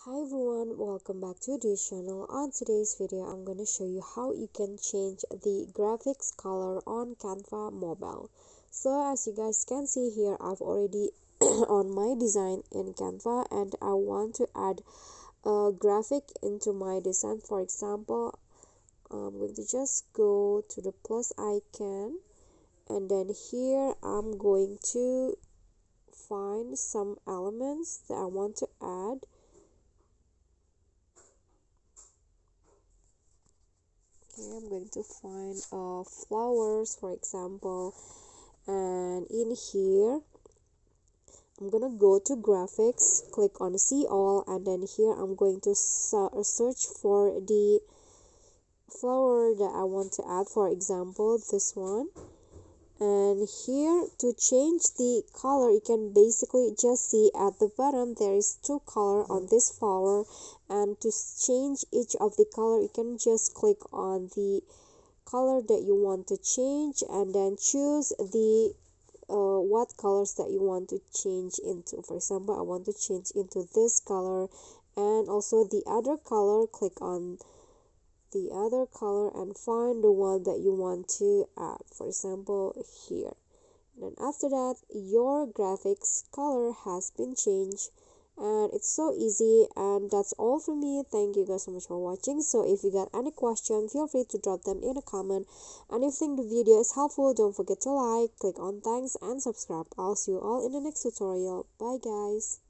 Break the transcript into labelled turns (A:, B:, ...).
A: Hi everyone, welcome back to this channel. On today's video, I'm going to show you how you can change the graphics color on Canva mobile. So as you guys can see here, I've already on my design in Canva and I want to add a graphic into my design. For example, I'm going to just go to the plus icon and then here I'm going to find some elements that I want to add. Okay, I'm going to find flowers, for example, and in here I'm gonna go to graphics, click on see all, and then here I'm going to search for the flower that I want to add, for example this one. And here to change the color, you can basically just see at the bottom there is two color on this flower, and to change each of the color you can just click on the color that you want to change and then choose the what colors that you want to change into. For example, I want to change into this color and also the other color. Click on the other color and find the one that you want to add, for example here. And then after that, your graphics color has been changed, and it's so easy. And that's all for me. Thank you guys so much for watching. So if you got any question, feel free to drop them in a comment, and if you think the video is helpful, don't forget to like, click on thanks, and subscribe. I'll see you all in the next tutorial. Bye guys.